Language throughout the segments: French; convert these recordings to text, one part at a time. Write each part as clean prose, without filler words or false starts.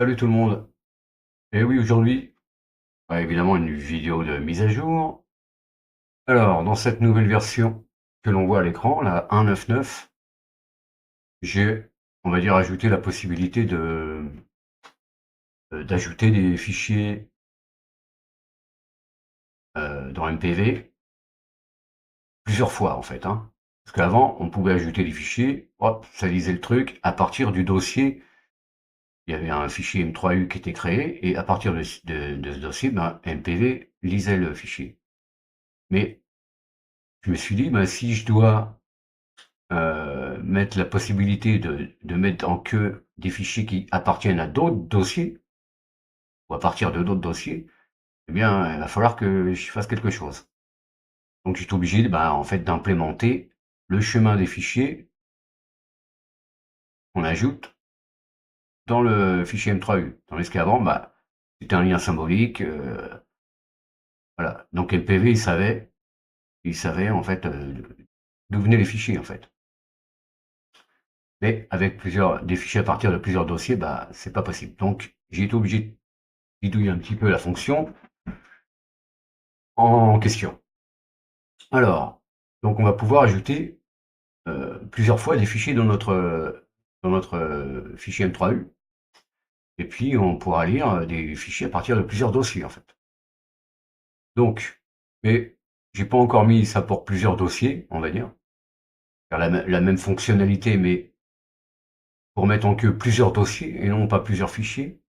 Salut tout le monde. Et oui, aujourd'hui, évidemment, une vidéo de mise à jour. Alors, dans cette nouvelle version que l'on voit à l'écran, la 1.9.9, j'ai, on va dire, ajouté la possibilité d'ajouter des fichiers dans MPV plusieurs fois, en fait, hein. Parce qu'avant, on pouvait ajouter des fichiers, hop, ça lisait le truc, à partir du dossier, il y avait un fichier M3U qui était créé, et à partir de ce dossier, ben, MPV lisait le fichier. Mais je me suis dit, ben, si je dois mettre la possibilité de mettre en queue des fichiers qui appartiennent à d'autres dossiers, ou à partir de d'autres dossiers, eh bien, il va falloir que je fasse quelque chose. Donc, j'étais obligé, bah, en fait, d'implémenter le chemin des fichiers qu'on ajoute dans le fichier M3U. Tandis qu'avant, bah, c'était un lien symbolique, voilà. Donc, MPV, il savait, en fait, d'où venaient les fichiers, en fait. Mais avec des fichiers à partir de plusieurs dossiers, bah, c'est pas possible. Donc, j'ai été obligé de bidouiller un petit peu la fonction en question. Alors, donc on va pouvoir ajouter plusieurs fois des fichiers dans notre fichier M3U, et puis on pourra lire des fichiers à partir de plusieurs dossiers en fait. Donc, mais j'ai pas encore mis ça pour plusieurs dossiers, on va dire, faire la même fonctionnalité, mais pour mettre en queue plusieurs dossiers et non pas plusieurs fichiers,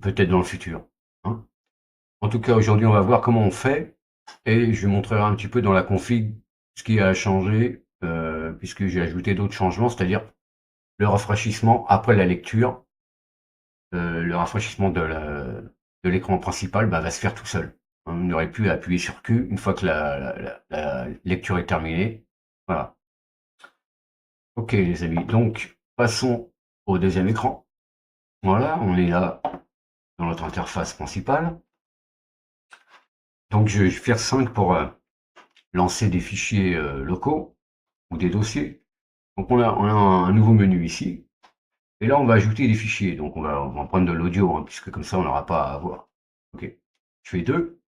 peut-être dans le futur, hein. En tout cas, aujourd'hui, on va voir comment on fait, et je montrerai un petit peu dans la config ce qui a changé, puisque j'ai ajouté d'autres changements, c'est-à-dire le rafraîchissement après la lecture, le rafraîchissement de l'écran principal bah, va se faire tout seul. On n'aurait plus à appuyer sur Q une fois que la lecture est terminée. Voilà. Ok les amis, donc passons au deuxième écran. Voilà, on est là dans notre interface principale. Donc je vais faire 5 pour lancer des fichiers locaux ou des dossiers. Donc on a un nouveau menu ici. Et là, on va ajouter des fichiers. Donc on va prendre de l'audio, hein, puisque comme ça, on n'aura pas à voir. Ok. Je fais 2.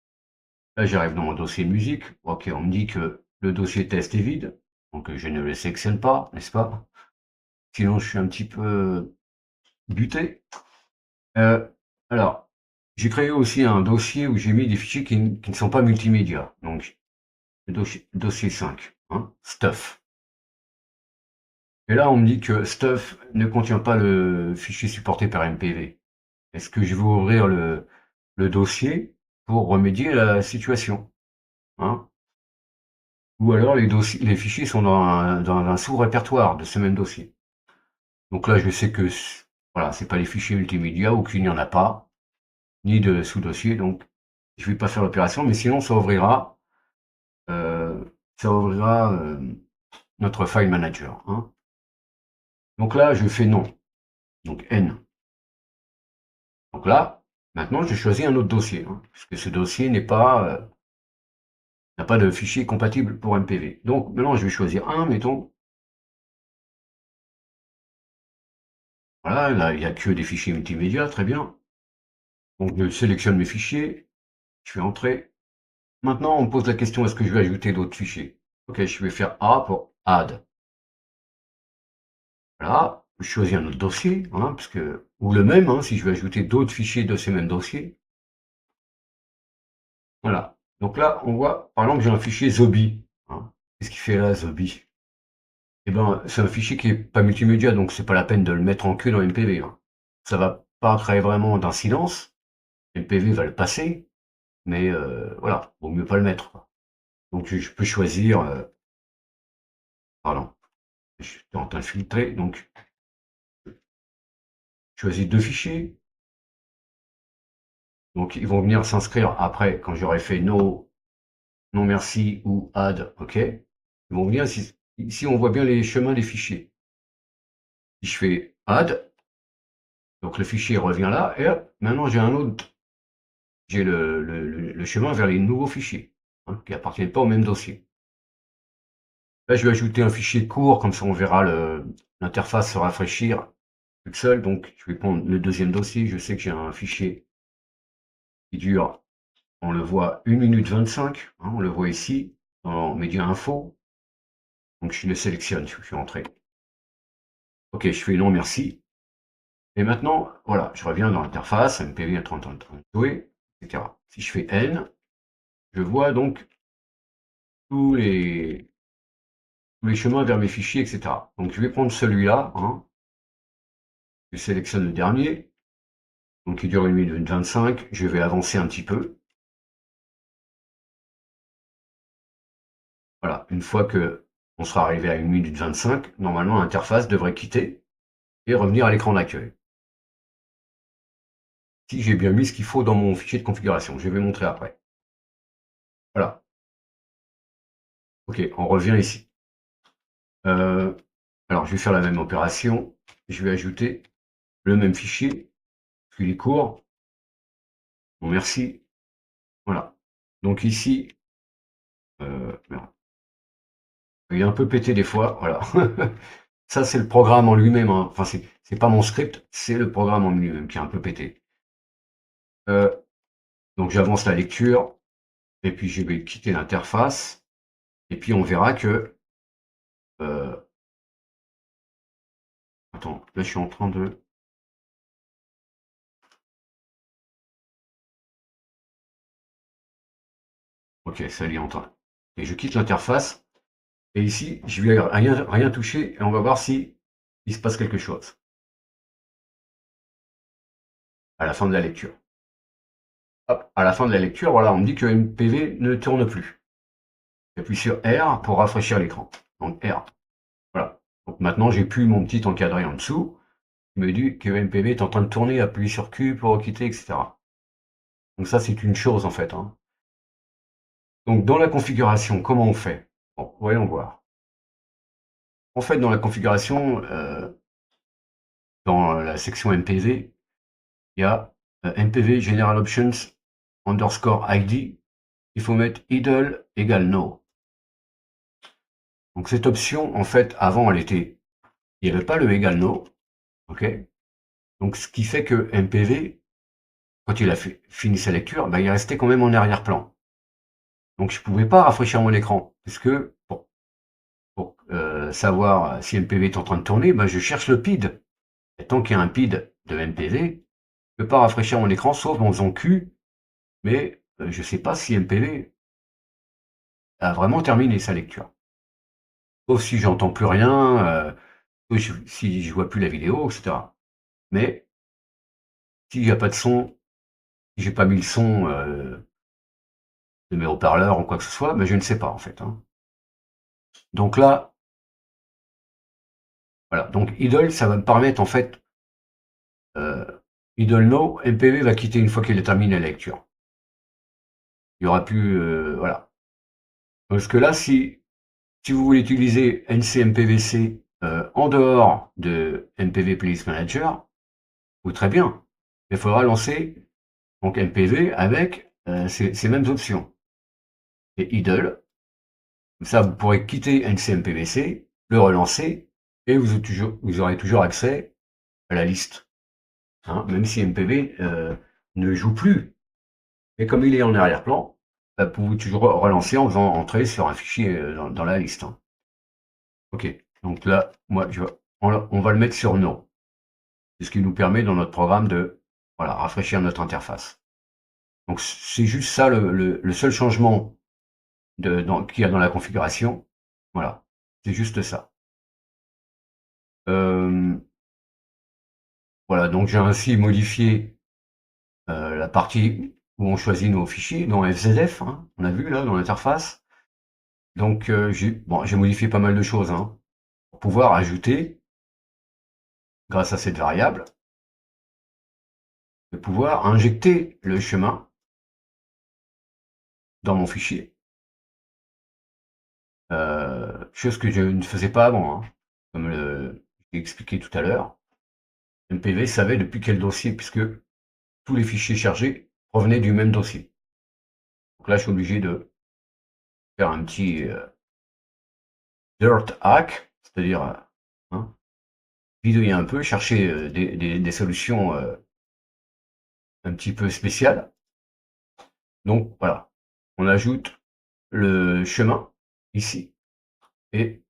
Là, j'arrive dans mon dossier musique. Ok, on me dit que le dossier test est vide. Donc je ne le sélectionne pas, n'est-ce pas? Sinon, je suis un petit peu buté. Euh, alors, j'ai créé aussi un dossier où j'ai mis des fichiers qui ne sont pas multimédia. Donc, le dossier 5, hein, stuff. Et là, on me dit que stuff ne contient pas le fichier supporté par MPV. Est-ce que je vais ouvrir le dossier pour remédier à la situation, hein? Ou alors les fichiers sont dans un sous-répertoire de ce même dossier. Donc là, je sais que voilà, c'est pas les fichiers multimédia ou qu'il n'y en a pas, ni de sous-dossier, donc je vais pas faire l'opération, mais sinon euh, ça ouvrira notre file manager, hein. Donc là, je fais non, donc N. Donc là, maintenant, je choisis un autre dossier, hein, puisque ce dossier n'a pas de fichier compatible pour MPV. Donc maintenant, je vais choisir un, mettons. Voilà, là, il n'y a que des fichiers multimédia, très bien. Donc je sélectionne mes fichiers, je fais entrer. Maintenant, on me pose la question, est-ce que je vais ajouter d'autres fichiers? Ok, je vais faire A pour add. Voilà, je choisis un autre dossier, hein, ou le même, hein, si je veux ajouter d'autres fichiers de ces mêmes dossiers. Voilà. Donc là, on voit, par exemple, j'ai un fichier Zobi, hein. Qu'est-ce qu'il fait là, Zobi? Eh ben, c'est un fichier qui est pas multimédia, donc c'est pas la peine de le mettre en queue dans MPV, hein. Ça va pas créer vraiment d'incidence. MPV va le passer, mais voilà, vaut mieux pas le mettre, quoi. Donc je peux choisir, pardon, je suis en train de filtrer, donc je choisis deux fichiers. Donc ils vont venir s'inscrire après, quand j'aurai fait no, non merci ou add, ok. Ils vont venir ici, on voit bien les chemins des fichiers. Si je fais add, donc le fichier revient là, et hop, maintenant j'ai un autre, j'ai le chemin vers les nouveaux fichiers, hein, qui appartiennent pas au même dossier. Là, je vais ajouter un fichier court, comme ça on verra l'interface se rafraîchir toute seule, donc je vais prendre le deuxième dossier. Je sais que j'ai un fichier qui dure, on le voit, 1 minute 25, hein, on le voit ici, dans Média Info. Donc je le sélectionne, je suis entré. Ok, je fais non, merci. Et maintenant, voilà, je reviens dans l'interface, MPV est en train de jouer, etc. Si je fais N, je vois donc tous les, tous les chemins vers mes fichiers, etc. Donc je vais prendre celui-là, hein, je sélectionne le dernier, donc il dure 1 minute 25, je vais avancer un petit peu. Voilà, une fois que on sera arrivé à 1 minute 25, normalement l'interface devrait quitter et revenir à l'écran d'accueil. Si j'ai bien mis ce qu'il faut dans mon fichier de configuration, je vais montrer après. Voilà, ok, on revient ici. Alors je vais faire la même opération, je vais ajouter le même fichier, parce qu'il est court. Bon, merci. Voilà. Donc ici, merde. Il est un peu pété des fois, voilà. Ça, c'est le programme en lui-même, hein. Enfin, c'est pas mon script, c'est le programme en lui-même qui est un peu pété. Donc j'avance la lecture, et puis je vais quitter l'interface, et puis on verra que... attends, là je suis en train de... Ok, ça y est en train. Et je quitte l'interface, et ici, je vais rien toucher, et on va voir si il se passe quelque chose à la fin de la lecture. Hop, à la fin de la lecture, voilà, on me dit que MPV ne tourne plus. J'appuie sur R pour rafraîchir l'écran. Donc R. Voilà. Donc maintenant, j'ai plus mon petit encadré en dessous. Il me dit que MPV est en train de tourner, appuyer sur Q pour quitter, etc. Donc ça, c'est une chose en fait, hein. Donc dans la configuration, comment on fait? Bon, voyons voir. En fait, dans la configuration, dans la section MPV, il y a MPV General Options underscore ID. Il faut mettre idle égale no. Donc cette option, en fait, avant, il n'y avait pas le égal no, ok. Donc ce qui fait que MPV, quand il a fini sa lecture, bah, il restait quand même en arrière-plan. Donc je ne pouvais pas rafraîchir mon écran, parce que pour savoir si MPV est en train de tourner, bah, je cherche le PID. Et tant qu'il y a un PID de MPV, je ne peux pas rafraîchir mon écran, sauf en faisant Q, mais je ne sais pas si MPV a vraiment terminé sa lecture. Sauf si j'entends plus rien, si je vois plus la vidéo, etc. Mais s'il n'y a pas de son, si j'ai pas mis le son de mes haut-parleurs ou quoi que ce soit, mais je ne sais pas en fait, hein. Donc là, voilà. Donc idle, ça va me permettre en fait, idle no, MPV va quitter une fois qu'il a terminé la lecture. Il y aura plus, voilà. Parce que là, si vous voulez utiliser NCMPVC en dehors de MPV Playlist Manager, ou très bien. Il faudra lancer donc MPV avec ces mêmes options. Et idle, comme ça vous pourrez quitter NCMPVC, le relancer, et vous aurez toujours accès à la liste, hein, même si MPV ne joue plus. Et comme il est en arrière-plan, bah, vous pouvez toujours relancer en faisant entrer sur un fichier dans la liste, hein. Ok, donc là, moi, on va le mettre sur non. C'est ce qui nous permet dans notre programme de voilà, rafraîchir notre interface. Donc c'est juste ça le seul changement qu'il y a dans la configuration. Voilà, c'est juste ça. Voilà, donc j'ai ainsi modifié la partie où on choisit nos fichiers dans FZF, hein, on a vu là dans l'interface. Donc j'ai modifié pas mal de choses, hein, pour pouvoir ajouter, grâce à cette variable, de pouvoir injecter le chemin dans mon fichier. Chose que je ne faisais pas avant, hein, comme j'ai expliqué tout à l'heure. MPV savait depuis quel dossier, puisque tous les fichiers chargés provenaient du même dossier. Donc là, je suis obligé de faire un petit dirt hack, c'est-à-dire hein, bidouiller un peu, chercher des solutions un petit peu spéciales. Donc voilà, on ajoute le chemin ici et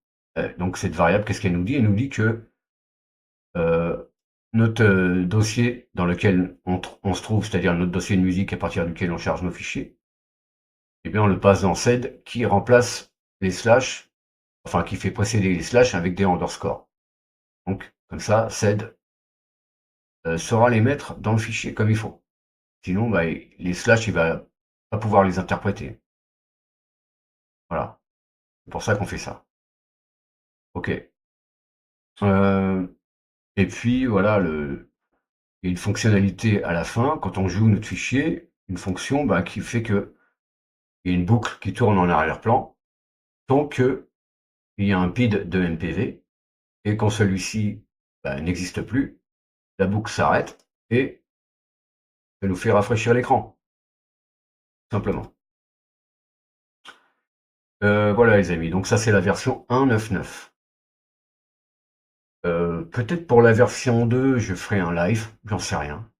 donc cette variable, qu'est-ce qu'elle nous dit? Elle nous dit que notre dossier dans lequel on se trouve, c'est-à-dire notre dossier de musique à partir duquel on charge nos fichiers, eh bien on le passe dans sed qui remplace les slash, enfin qui fait précéder les slash avec des underscores. Donc comme ça, sed saura les mettre dans le fichier comme il faut. Sinon, bah, les slash, il va pas pouvoir les interpréter. Voilà, c'est pour ça qu'on fait ça. Ok. Et puis voilà, il y a une fonctionnalité à la fin, quand on joue notre fichier, une fonction bah, qui fait que il y a une boucle qui tourne en arrière-plan tant qu'il y a un PID de MPV et quand celui-ci bah, n'existe plus, la boucle s'arrête et ça nous fait rafraîchir l'écran, simplement. Voilà les amis, donc ça c'est la version 1.9.9. Peut-être pour la version 2, je ferai un live, j'en sais rien.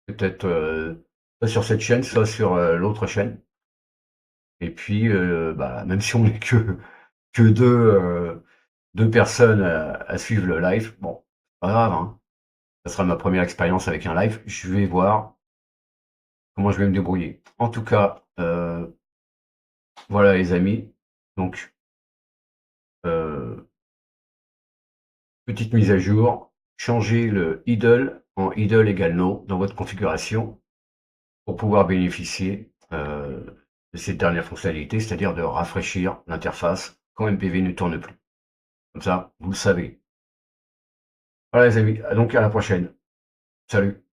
Peut-être soit sur cette chaîne, soit sur l'autre chaîne. Et puis, bah, même si on n'est que deux personnes à suivre le live, bon, pas grave, hein. Ça sera ma première expérience avec un live. Je vais voir comment je vais me débrouiller. En tout cas, voilà les amis. Donc, petite mise à jour. Changez le idle en idle égale no dans votre configuration pour pouvoir bénéficier de cette dernière fonctionnalité, c'est-à-dire de rafraîchir l'interface quand MPV ne tourne plus. Comme ça, vous le savez. Voilà les amis, donc à la prochaine. Salut.